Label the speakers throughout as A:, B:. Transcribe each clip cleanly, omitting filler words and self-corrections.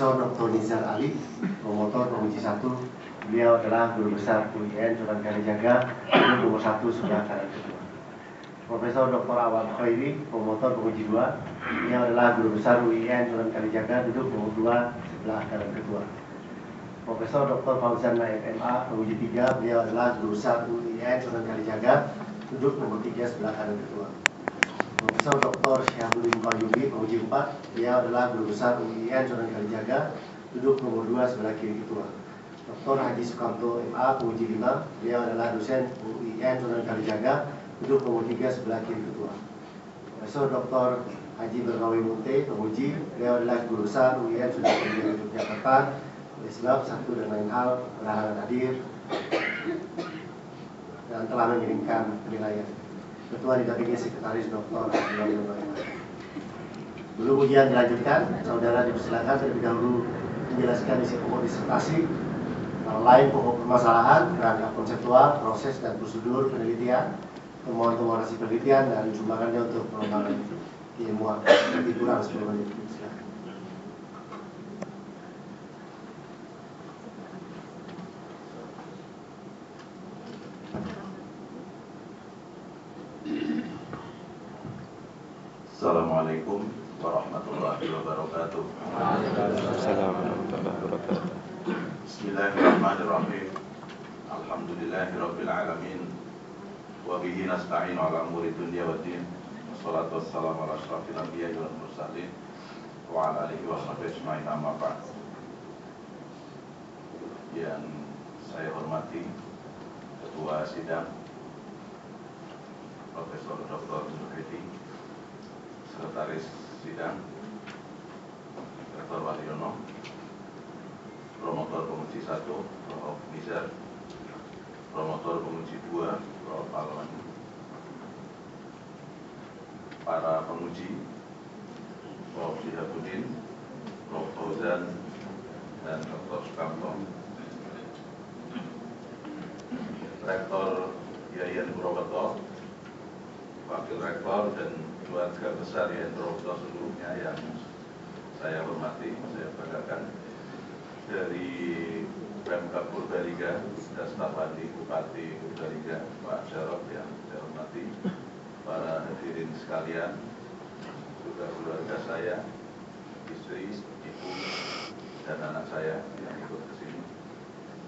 A: Profesor Dr. Nizar Ali, promotor penguji 1. Beliau adalah Guru Besar UIN Sunan Kalijaga, duduk nomor 1 sebelah kanan ketua. Profesor Dr. Awad Khairi, promotor penguji 2. Beliau adalah Guru Besar UIN Sunan Kalijaga, duduk nomor 2 sebelah kanan ketua. Profesor Dr. Fauzan Naib MA, penguji 3. Beliau adalah Guru Besar UIN Sunan Kalijaga, duduk nomor 3 sebelah kanan ketua. Profesor Dr. Syahrudin Qayyumi, penguji 4. Beliau adalah Guru Besar UIN Sunan Kalijaga, duduk nomor 2 sebelah kiri ketua. Dr. Haji Sukamto MA, penguji 5. Beliau adalah dosen UIN Sunan Kalijaga, duduk nomor 3 sebelah kiri ketua. Profesor Dr. Haji Bergawi Munte, penguji. Beliau adalah Guru Besar UIN Sunan Kalijaga Yogyakarta. Oleh sebab satu dan lain hal berhalangan hadir dan telah mengirimkan penilaian. Ketua didampingi Sekretaris Dr. Abdullah Ibrahim. Belum ujian dilanjutkan, saudara dipersilakan terlebih dahulu menjelaskan isi pokok disertasi, lain pokok permasalahan, kerangka konseptual, proses dan prosedur penelitian, temuan-temuan hasil penelitian, dan sumbangannya untuk pengembangan keilmuan. Lebih kurang 10 menit. Silakan.
B: Assalamualaikum warahmatullahi wabarakatuh.
C: Waalaikumsalam warahmatullahi wabarakatuh.
B: Bismillahirrahmanirrahim. Alhamdulillahirabbil alamin. Wa bihi nasta'inu ala umuri dunya waddin. Wassalatu wassalamu ala asyrafil anbiya'i wal mursalin wa ala alihi wa sahbihi ajma'in, amma ba'd. Yang saya hormati Ketua Sidang Profesor Dr. Zuhedi, Sekretaris Sidang Dr. Waliono, promotor penguji 1 Prof. Nizar, promotor penguji 2 Prof. Alwan, para penguji Prof. Syihabuddin, Prof. Fauzan, dan Dr. Sukamto, Rektor Yayan Purwokerto, Wakil Rektor, dan keluarga besar Yayan Purwokerto seluruhnya yang saya hormati, saya banggakan. Dari Pemkab Purbalingga dan staf ahli Bupati Purbalingga Pak Jarod yang saya hormati, para hadirin sekalian, juga keluarga saya, istri, ibu, dan anak saya yang ikut ke sini.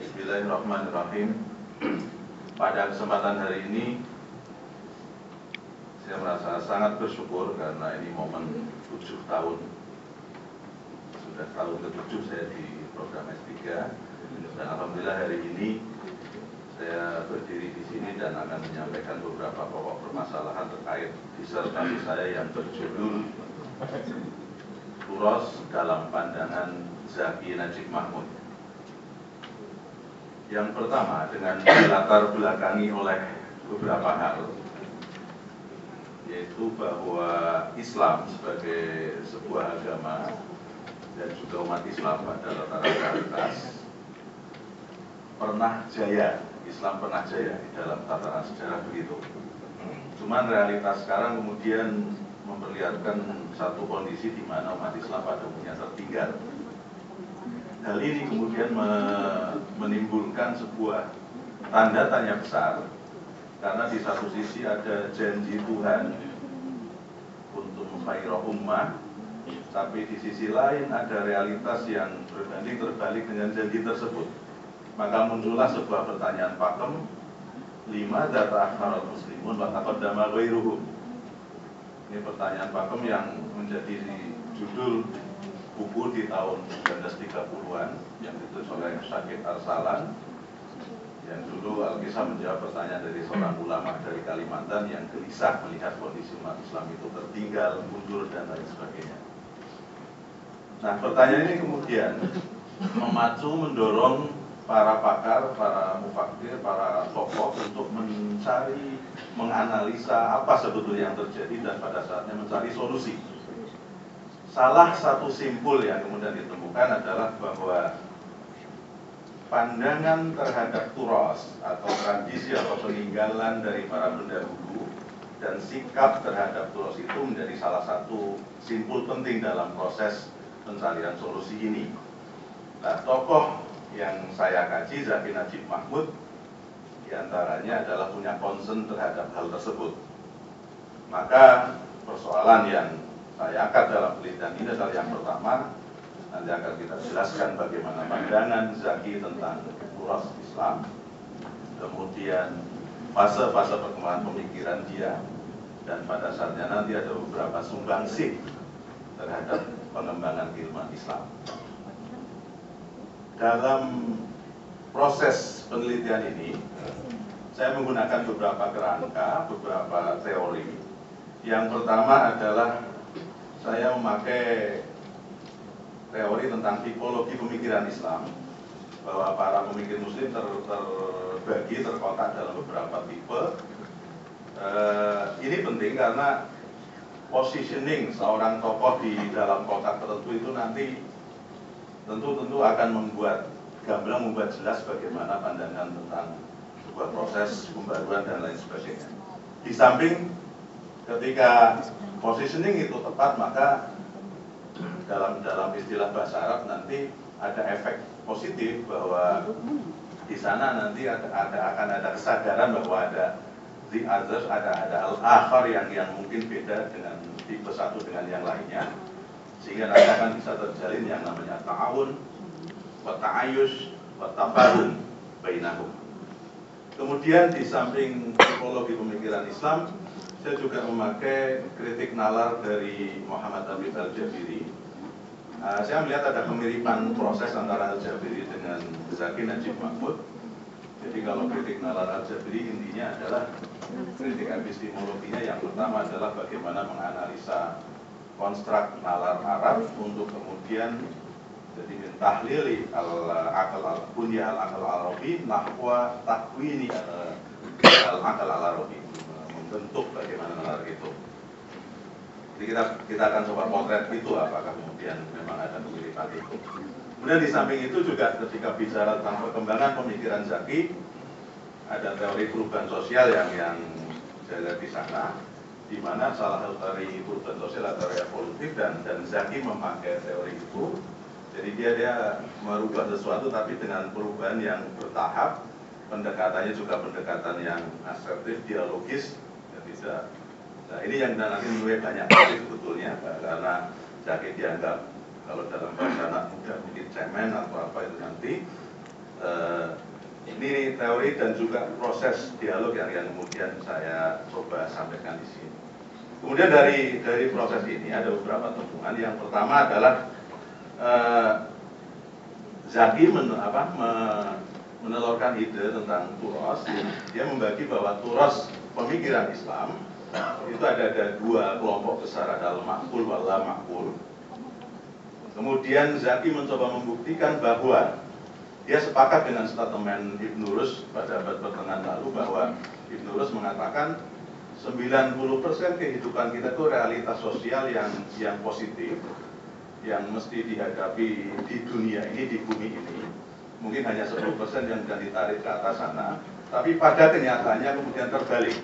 B: Bismillahirrahmanirrahim. Pada kesempatan hari ini saya merasa sangat bersyukur karena ini momen 7 tahun. Sudah tahun ke-7 saya di program S3, dan alhamdulillah hari ini saya berdiri di sini dan akan menyampaikan beberapa pokok permasalahan terkait disertasi saya yang berjudul Turos dalam Pandangan Zaki Najib Mahmud. Yang pertama, dengan dilatar belakangi oleh beberapa hal, yaitu bahwa Islam sebagai sebuah agama dan juga umat Islam pada realitas pernah jaya. Islam pernah jaya di dalam tataran sejarah begitu. Cuman realitas sekarang kemudian memperlihatkan satu kondisi di mana umat Islam pada umumnya tertinggal. Hal ini kemudian menimbulkan sebuah tanda tanya besar, karena di satu sisi ada janji Tuhan untuk khairah ummah, tapi di sisi lain ada realitas yang berbanding terbalik dengan janji tersebut. Maka muncullah sebuah pertanyaan pakem, lima data akharat muslimun wa taqaddama ghairuhum. Ini pertanyaan pakem yang menjadi judul buku di tahun 1930-an yang ditulis oleh Syakib Arsalan, yang dulu Alkisah menjawab pertanyaan dari seorang ulama dari Kalimantan yang gelisah melihat kondisi umat Islam itu tertinggal, mundur, dan lain sebagainya. Nah, pertanyaan ini kemudian memacu, mendorong para pakar, para mufakir, para tokoh untuk mencari, menganalisa apa sebetulnya yang terjadi dan pada saatnya mencari solusi. Salah satu simpul yang kemudian ditemukan adalah bahwa pandangan terhadap turos atau tradisi atau peninggalan dari para pendahulu dan sikap terhadap turos itu menjadi salah satu simpul penting dalam proses pencarian solusi ini. Nah, tokoh yang saya kaji, Zaki Najib Mahmud, diantaranya adalah punya concern terhadap hal tersebut. Maka persoalan yang saya angkat dalam penelitian ini adalah yang pertama, nanti akan kita jelaskan bagaimana pandangan Zaki tentang turas Islam, kemudian fase-fase perkembangan pemikiran dia, dan pada saatnya nanti ada beberapa sumbangsih terhadap pengembangan keilmuan Islam. Dalam proses penelitian ini, saya menggunakan beberapa kerangka, beberapa teori. Yang pertama adalah saya memakai teori tentang tipologi pemikiran Islam, bahwa para pemikir Muslim terbagi, terkotak dalam beberapa tipe. Ini penting karena positioning seorang tokoh di dalam kotak tertentu itu nanti tentu akan membuat gamblang, membuat jelas bagaimana pandangan tentang sebuah proses pembaruan dan lain sebagainya. Di samping ketika positioning itu tepat, maka dalam istilah bahasa Arab nanti ada efek positif bahwa di sana nanti akan ada kesadaran bahwa ada the others, ada al-akhar yang mungkin beda dengan tipe satu dengan yang lainnya, sehingga nanti akan bisa terjalin yang namanya ta'awun, wa ta'ayush, wa tafahum bainahum. Kemudian di samping tipologi pemikiran Islam, saya juga memakai kritik nalar dari Muhammad Habib Al-Jabiri. Saya melihat ada kemiripan proses antara Al-Jabiri dengan Zaki Najib Mahmud. Jadi kalau kritik nalar Al-Jabiri intinya adalah kritik epistemologinya. Yang pertama adalah bagaimana menganalisa konstruk nalar Arab untuk kemudian jadi min tahlili al-aqal al-bunya al-aqal al-arabi nahwa takwini al-aqal al-arabi, membentuk bagaimana nalar itu. Jadi kita akan coba potret itu, apakah kemudian memang ada kemiripan itu. Kemudian di samping itu juga ketika bicara tentang perkembangan pemikiran Zaki, ada teori perubahan sosial yang saya lihat di sana, di mana salah satu teori perubahan sosial atau evolutif, dan Zaki memakai teori itu. Jadi dia merubah sesuatu tapi dengan perubahan yang bertahap, pendekatannya juga pendekatan yang asertif, dialogis, ya tidak. Nah ini yang nanti menurut banyak sekali sebetulnya, karena Zaki dianggap kalau dalam bahasa anak muda mungkin cemen atau apa itu nanti. Ini teori dan juga proses dialog yang kemudian saya coba sampaikan di sini. Kemudian dari proses ini ada beberapa temuan. Yang pertama adalah Zaki menelurkan ide tentang turos. Dia membagi bahwa turos pemikiran Islam itu ada dua kelompok besar, ada al-ma'qul wal la ma'qul. Kemudian Zaki mencoba membuktikan bahwa dia sepakat dengan statement Ibn Rus pada abad pertengahan lalu, bahwa Ibn Rus mengatakan 90% kehidupan kita itu realitas sosial yang positif, yang mesti dihadapi di dunia ini, di bumi ini. Mungkin hanya 10% yang sudah ditarik ke atas sana, tapi pada kenyataannya kemudian terbalik.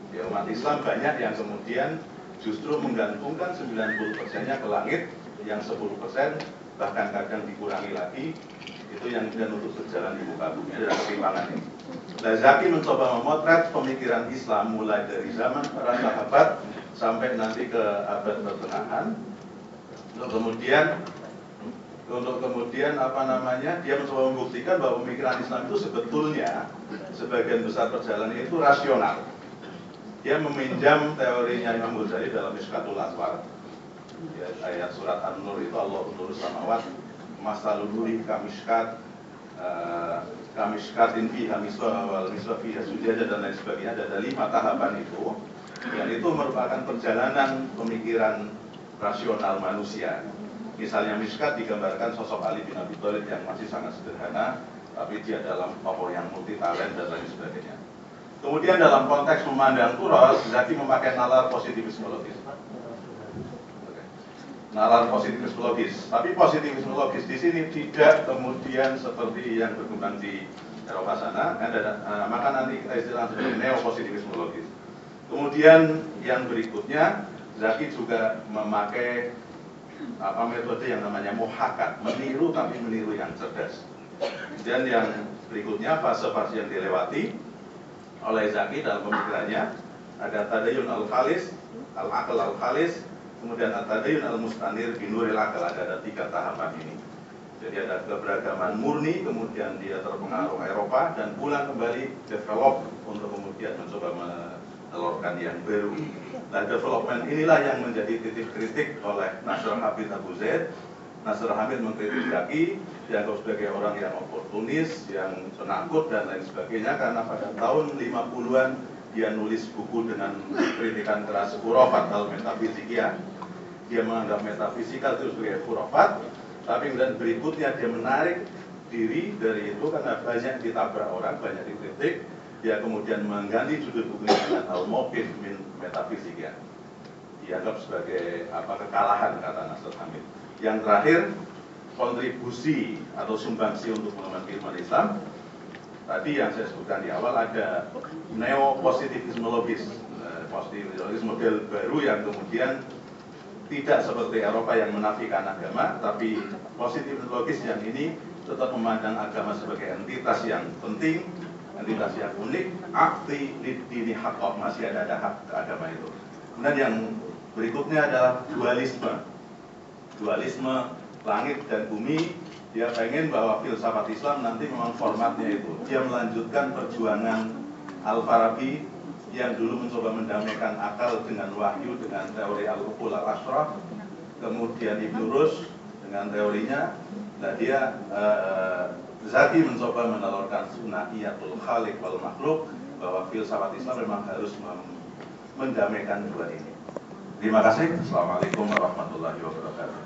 B: Ya, umat Islam banyak yang kemudian justru menggantungkan 90%-nya ke langit, yang 10% bahkan kadang dikurangi lagi, itu yang kemudian untuk berjalan di muka bumi. Ada ketimpangan ini. Nah, Zaki mencoba memotret pemikiran Islam mulai dari zaman para sahabat sampai nanti ke abad pertengahan. Untuk kemudian dia mencoba membuktikan bahwa pemikiran Islam itu sebetulnya sebagian besar perjalanannya itu rasional. Dia meminjam teorinya Imam Ghazali dalam Mishkatul Anwar, ya, ayat surat An-Nur itu Allah nurus samawat masalul nuri kamishkat kamishkatin fiha miswah wal miswah fiha sujadah dan lain sebagainya. Ada 5 tahapan itu, dan itu merupakan perjalanan pemikiran rasional manusia. Misalnya Mishkat digambarkan sosok Ali bin Abi Thalib yang masih sangat sederhana, tapi dia dalam tokoh yang multi talent dan lain sebagainya. Kemudian dalam konteks memandang turos, Zaki memakai nalar positivismologis. Nalar positivismologis, tapi positivismologis di sini tidak kemudian seperti yang berkembang di Eropa sana. Maka nanti kita istilah sebagai neopositivismologis. Kemudian yang berikutnya, Zaki juga memakai metode yang namanya muhakat, meniru tapi meniru yang cerdas. Kemudian yang berikutnya fase-fase yang dilewati oleh Zaki dalam pemikirannya ada tadayun al-khalis, al-aql al-khalis, kemudian tadayun al-mustanir binuril aql. Ada 3 tahapan ini. Jadi ada keberagaman murni, kemudian dia terpengaruh Eropa dan pulang kembali develop untuk kemudian mencoba menelurkan yang baru. Nah, development inilah yang menjadi titik kritik oleh Nasr Hamid Abu Zaid. Nasr Hamid mengkritik Zaki, dianggap sebagai orang yang oportunis, yang penakut dan lain sebagainya, karena pada tahun 50-an dia nulis buku dengan kritikan keras khurafat al-metafizikia. Dia menganggap metafisikal itu sebagai khurafat, tapi kemudian berikutnya dia menarik diri dari itu karena banyak ditabrak orang, banyak dikritik. Dia kemudian mengganti judul bukunya dengan Al-Mawqif min Metafisika. Dianggap sebagai kekalahan, kata Nasr Hamid. Yang terakhir, kontribusi atau sumbangsi untuk pengembangan keilmuan Islam. Tadi yang saya sebutkan di awal ada neo-positivisme logis, positivisme model baru yang kemudian tidak seperti Eropa yang menafikan agama, tapi positivisme logis yang ini tetap memandang agama sebagai entitas yang penting, entitas yang unik, akti dini haqqah, masih ada hak agama itu. Kemudian yang berikutnya adalah dualisme langit dan bumi. Dia pengen bahwa filsafat Islam nanti memang formatnya itu. Dia melanjutkan perjuangan Al-Farabi yang dulu mencoba mendamaikan akal dengan wahyu, dengan teori Al-Uqul Al-Ashraf. Kemudian Ibnu Rushd dengan teorinya. Nah, dia Zaki mencoba menelurkan sunaiyatul khaliq wal makhluk, bahwa filsafat Islam memang harus mendamaikan dua ini. Terima kasih. Assalamualaikum warahmatullahi wabarakatuh.